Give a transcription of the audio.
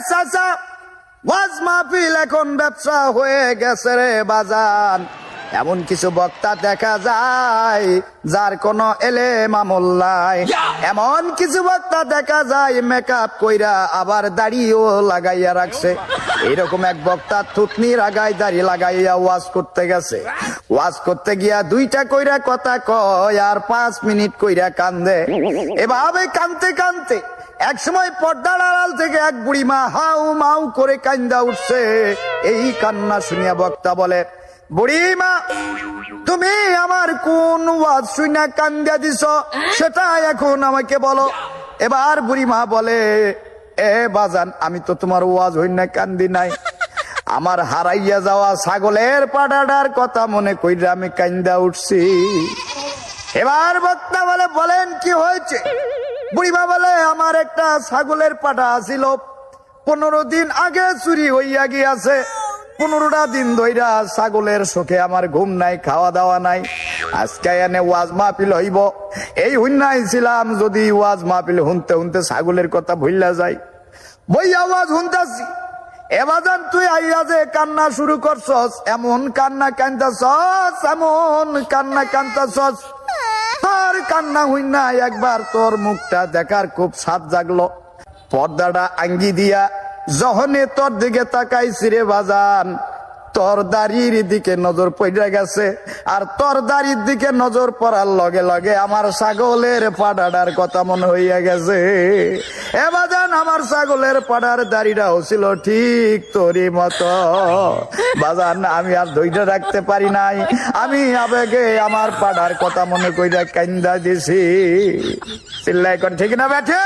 চাচা, ওয়াজ মাহফিল এখন ব্যবসা হয়ে গেছে রে বাজান। এমন কিছু বক্তা দেখা যায় যার কোনো এলেম আমল নাই। এমন কিছু বক্তা দেখা যায় মেকআপ কইরা আবার দাড়িও লাগাইয়া রাখছে। এইরকম এক বক্তা থুতনি লাগাই দাড়ি লাগাইয়া ওয়াজ করতে গেছে। ওয়াজ করতে গিয়া দুইটা কইরা কথা কয় আর 5 মিনিট কইরা কান্দে। এভাবে কানতে কানতে এক সময় পর্দার আড়াল থেকে এক বুড়ি মা হাউ মাউ করে কান্দা উঠছে। এই কান্না শুনিয়া বক্তা বলে, বুড়ি মা, তুমি আমার কোন ওয়াজ শুনে কান্দা দিছ সেটা এখন আমাকে বলো। এবার বুড়ি মা বলে, এ বাজান, আমি তো তোমার ওয়াজ হইনা কান্দি নাই, আমার হারাইয়া যাওয়া ছাগলের পাটাটার কথা মনে কইরা আমি কান্দা উঠছি। এবার বক্তা বলে, বলেন কি হয়েছে? বুড়িমা বলে, আমার একটা ছাগলের পাটা ছিল, 15 দিন আগে চুরি হইয়া গিয়াছে। 15টা দিন ধইরা ছাগলের শোকে আমার ঘুম নাই, খাওয়া দাওয়া নাই। আজকে এনে ওয়াজ মাহফিল হইব, এই হুন্নাইছিলাম যদি ওয়াজ মাহফিল হুনতে হুনতে ছাগলের কথা ভুললা যাই। বইয়া ওয়াজ হুনতাছি, এবাজান তুই আইয়া যে কান্না শুরু করছস, এমন কান্না কান্দাছস, এমন কান্না কান্দাছস, তোর কান্না হইনা একবার তোর মুখটা দেখার খুব স্বাদ জাগলো। পর্দাটা আঙ্গি দিয়া যখনই তোর দিকে তাকাইছি রে বাজান, তোর দাড়ির দিকে নজর পড়ে গেছে। আর তোর দাড়ির দিকে নজর পড়ার লগে লগে আমার ছাগলের পাড়াটার কথা মনে হইয়া গেছে। এ বাজান, আমার ছাগলের পাড়ার দাড়িটাও ছিল ঠিক তোরই মতো। বাজান, আমি আর ধৈর্য রাখতে পারি নাই, আমি আবেগে আমার পাড়ার কথা মনে কইরা কান্দা দিছি। চিল্লাই কর, ঠিক না বেঠে?